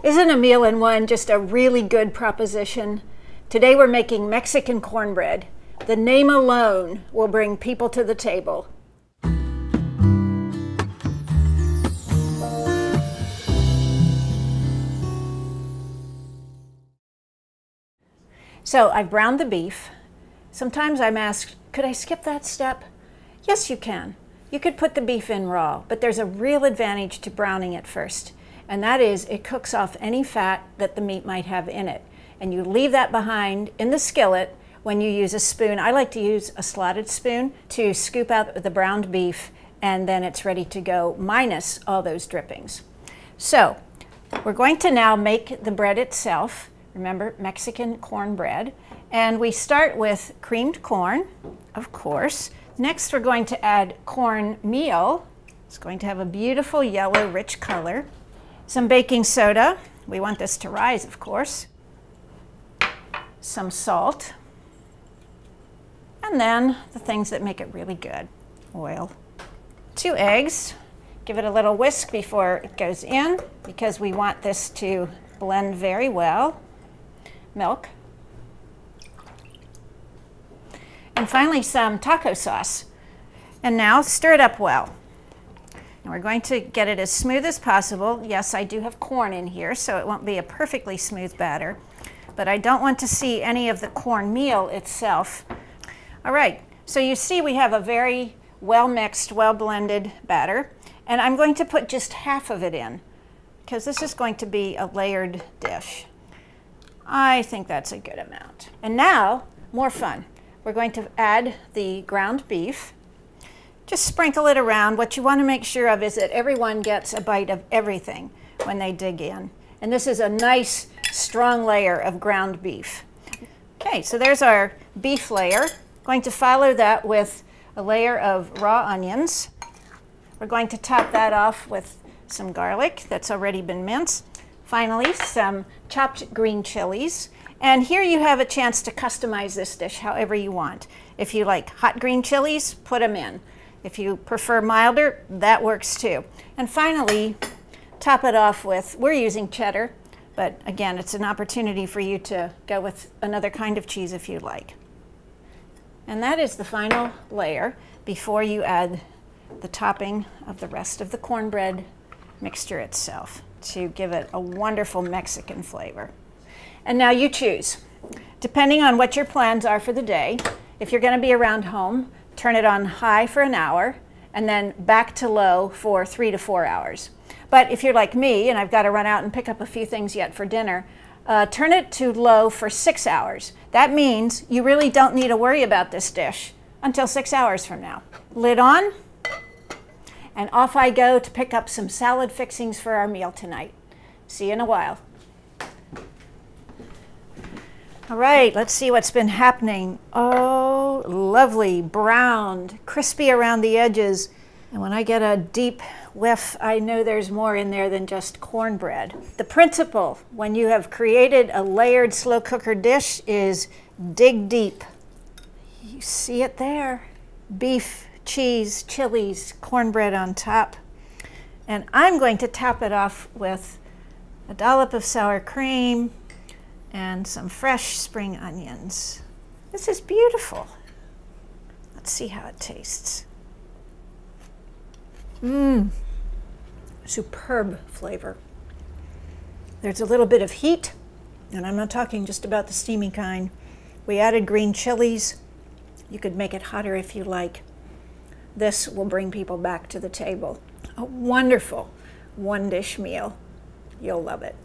Isn't a meal in one just a really good proposition? Today we're making Mexican cornbread. The name alone will bring people to the table. So I've browned the beef. Sometimes I'm asked, could I skip that step? Yes, you can. You could put the beef in raw, but there's a real advantage to browning it first. And that is it cooks off any fat that the meat might have in it. And you leave that behind in the skillet when you use a spoon. I like to use a slotted spoon to scoop out the browned beef, and then it's ready to go minus all those drippings. So we're going to now make the bread itself. Remember, Mexican cornbread. And we start with creamed corn, of course. Next we're going to add cornmeal. It's going to have a beautiful yellow rich color. Some baking soda. We want this to rise, of course. Some salt. And then the things that make it really good. Oil. 2 eggs. Give it a little whisk before it goes in because we want this to blend very well. Milk. And finally some taco sauce. And now stir it up well. And we're going to get it as smooth as possible. Yes, I do have corn in here, so it won't be a perfectly smooth batter, but I don't want to see any of the cornmeal itself. All right, so you see we have a very well mixed, well blended batter, and I'm going to put just half of it in because this is going to be a layered dish. I think that's a good amount. And now, more fun. We're going to add the ground beef. Just sprinkle it around. What you want to make sure of is that everyone gets a bite of everything when they dig in. And this is a nice, strong layer of ground beef. Okay, so there's our beef layer. Going to follow that with a layer of raw onions. We're going to top that off with some garlic that's already been minced. Finally, some chopped green chilies. And here you have a chance to customize this dish however you want. If you like hot green chilies, put them in. If you prefer milder, that works too. And finally, top it off with, we're using cheddar, but again, it's an opportunity for you to go with another kind of cheese if you like. And that is the final layer before you add the topping of the rest of the cornbread mixture itself to give it a wonderful Mexican flavor. And now you choose. Depending on what your plans are for the day, if you're going to be around home, turn it on high for an hour and then back to low for 3 to 4 hours. But if you're like me and I've got to run out and pick up a few things yet for dinner, turn it to low for 6 hours. That means you really don't need to worry about this dish until 6 hours from now. Lid on, and off I go to pick up some salad fixings for our meal tonight. See you in a while. All right, let's see what's been happening. Oh, lovely, browned, crispy around the edges. And when I get a deep whiff, I know there's more in there than just cornbread. The principle when you have created a layered slow cooker dish is dig deep. You see it there. Beef, cheese, chilies, cornbread on top. And I'm going to top it off with a dollop of sour cream and some fresh spring onions. This is beautiful. Let's see how it tastes. Superb flavor. There's a little bit of heat, and I'm not talking just about the steamy kind. We added green chilies. You could make it hotter if you like. This will bring people back to the table. A wonderful one-dish meal. You'll love it.